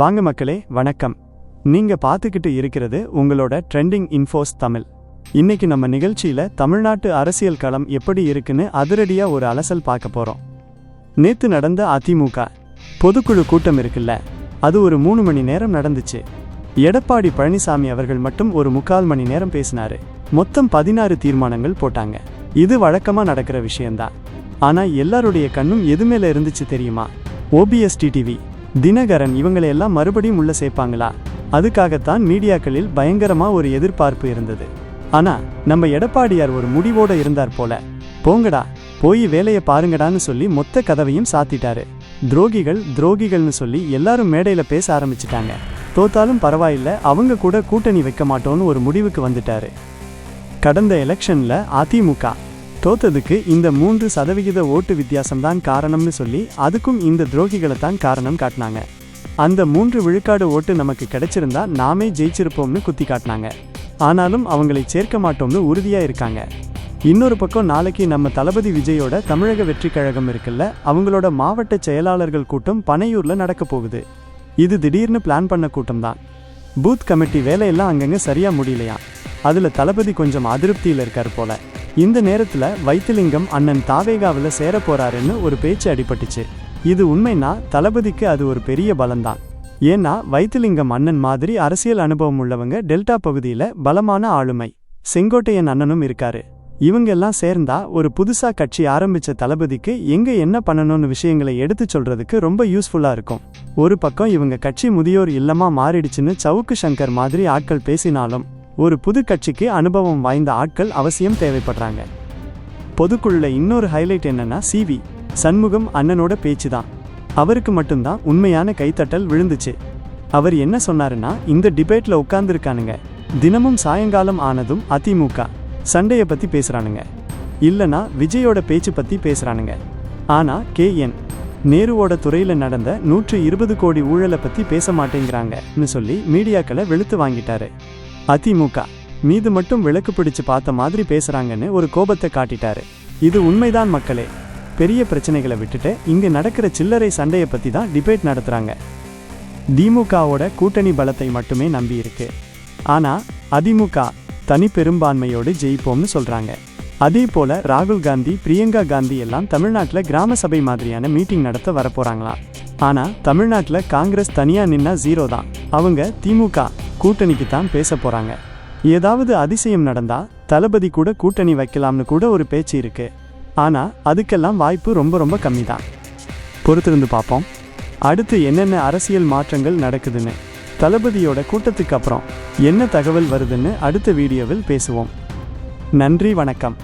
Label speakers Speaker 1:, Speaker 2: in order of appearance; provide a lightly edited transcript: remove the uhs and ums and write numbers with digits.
Speaker 1: வாங்க மக்களே, வணக்கம். நீங்க பார்த்துக்கிட்டு இருக்கிறது உங்களோட ட்ரெண்டிங் இன்ஃபோஸ் தமிழ். இன்னைக்கு நம்ம நிகழ்ச்சியில தமிழ்நாட்டு அரசியல் களம் எப்படி இருக்குன்னு அதிரடியா ஒரு அலசல் பார்க்க போறோம். நேத்து நடந்த அதிமுக பொதுக்குழு கூட்டம் இருக்குல்ல, அது ஒரு 3 மணி நேரம் நடந்துச்சு. எடப்பாடி பழனிசாமி அவர்கள் மட்டும் ஒரு 3/4 மணி நேரம் பேசினாரு. மொத்தம் 16 தீர்மானங்கள் போட்டாங்க. இது வழக்கமா நடக்கிற விஷயம்தான். ஆனா எல்லாருடைய கண்ணும் எது மேல இருந்துச்சு தெரியுமா? OBS டிவி, தினகரன் இவங்களையெல்லாம் மறுபடியும் உள்ள சேர்ப்பாங்களா? அதுக்காகத்தான் மீடியாக்களில் பயங்கரமா ஒரு எதிர்பார்ப்பு இருந்தது. ஆனா நம்ம எடப்பாடியார் ஒரு முடிவோட இருந்தார் போல. போங்கடா, போய் வேலையை பாருங்கடான்னு சொல்லி மொத்த கதவையும் சாத்திட்டாரு. துரோகிகள்னு சொல்லி எல்லாரும் மேடையில பேச ஆரம்பிச்சிட்டாங்க. தோத்தாலும் பரவாயில்ல, அவங்க கூட கூட்டணி வைக்க மாட்டோன்னு ஒரு முடிவுக்கு வந்துட்டாரு. கடந்த எலெக்ஷன்ல அதிமுக தோத்ததுக்கு இந்த 3% ஓட்டு வித்தியாசம்தான் காரணம்னு சொல்லி அதுக்கும் இந்த துரோகிகளை தான் காரணம் காட்டினாங்க. அந்த 3 விழுக்காடு ஓட்டு நமக்கு கிடைச்சிருந்தா நாமே ஜெயிச்சிருப்போம்னு குத்தி காட்டினாங்க. ஆனாலும் அவங்களை சேர்க்க மாட்டோம்னு உறுதியா இருக்காங்க. இன்னொரு பக்கம் நாளைக்கு நம்ம தளபதி விஜயோட தமிழக வெற்றி கழகம் இருக்குல்ல, அவங்களோட மாவட்ட செயலாளர்கள் கூட்டம் பனையூர்ல நடக்க போகுது. இது திடீர்னு பிளான் பண்ண கூட்டம் தான். பூத் கமிட்டி வேலையெல்லாம் அங்கங்க சரியா முடியலையா. அதுல தளபதி கொஞ்சம் அதிருப்தியில் இருக்காரு போல. இந்த நேரத்துல வைத்திலிங்கம் அண்ணன் தாவேகாவில் சேர போறாருன்னு ஒரு பேச்சு அடிபட்டுச்சு. இது உண்மைனா தளபதிக்கு அது ஒரு பெரிய பலம்தான். ஏன்னா வைத்திலிங்கம் அண்ணன் மாதிரி அரசியல் அனுபவம் உள்ளவங்க டெல்டா பகுதியில பலமான ஆளுமை. செங்கோட்டையன் அண்ணனும் இருக்காரு. இவங்கெல்லாம் சேர்ந்தா ஒரு புதுசா கட்சி ஆரம்பிச்ச தளபதிக்கு எங்க என்ன பண்ணணும்னு விஷயங்களை எடுத்து சொல்றதுக்கு ரொம்ப யூஸ்ஃபுல்லா இருக்கும். ஒரு பக்கம் இவங்க கட்சி முதியோர் இல்லமா மாறிடுச்சுன்னு சவுக்கு சங்கர் மாதிரி ஆட்கள் பேசினாலும் ஒரு புது கட்சிக்கு அனுபவம் வாய்ந்த ஆட்கள் அவசியம் தேவைப்படுறாங்க. பொதுக்குழுல இன்னொரு ஹைலைட் என்னன்னா CV சண்முகம் அண்ணனோட பேச்சு தான். அவருக்கு மட்டும்தான் உண்மையான கைத்தட்டல் விழுந்துச்சு. அவர் என்ன சொன்னாருன்னா, இந்த டிபேட்ல உட்கார்ந்துருக்கானுங்க, தினமும் சாயங்காலம் ஆனதும் அதிமுக சண்டைய பத்தி பேசுறானுங்க, இல்லனா விஜயோட பேச்சு பத்தி பேசுறானுங்க. ஆனா KN நேருவோட துறையில நடந்த 120 கோடி ஊழலை பத்தி பேச மாட்டேங்கிறாங்கன்னு சொல்லி மீடியாக்களை வெளுத்து வாங்கிட்டாரு. அதிமுக மீது மட்டும் விளக்கு பிடிச்சு பார்த்த மாதிரி பேசுறாங்கன்னு ஒரு கோபத்தை காட்டிட்டாரு. இது உண்மைதான் மக்களே. பெரிய பிரச்சனைகளை விட்டுட்டு இங்க நடக்கிற சில்லறை சண்டையை பத்தி தான் டிபேட் நடத்துறாங்க. திமுகவோட கூட்டணி பலத்தை மட்டுமே நம்பி இருக்கு. ஆனா அதிமுக தனி பெரும்பான்மையோடு ஜெயிப்போம்னு சொல்றாங்க. அதே போல ராகுல் காந்தி, பிரியங்கா காந்தி எல்லாம் தமிழ்நாட்டில் கிராம சபை மாதிரியான மீட்டிங் நடத்த வரப்போறாங்களாம். ஆனா தமிழ்நாட்டில் காங்கிரஸ் தனியா நின்னா 0 தான். அவங்க திமுக கூட்டணிக்கு தான் பேச போறாங்க. ஏதாவது அதிசயம் நடந்தா தளபதி கூட கூட்டணி வைக்கலாம்னு கூட ஒரு பேச்சு இருக்கு. ஆனா அதுக்கெல்லாம் வாய்ப்பு ரொம்ப ரொம்ப கம்மி தான். பொறுத்திருந்து பார்ப்போம் அடுத்து என்னென்ன அரசியல் மாற்றங்கள் நடக்குதுன்னு. தளபதியோட கூட்டத்துக்கு அப்புறம் என்ன தகவல் வருதுன்னு அடுத்த வீடியோவில் பேசுவோம். நன்றி, வணக்கம்.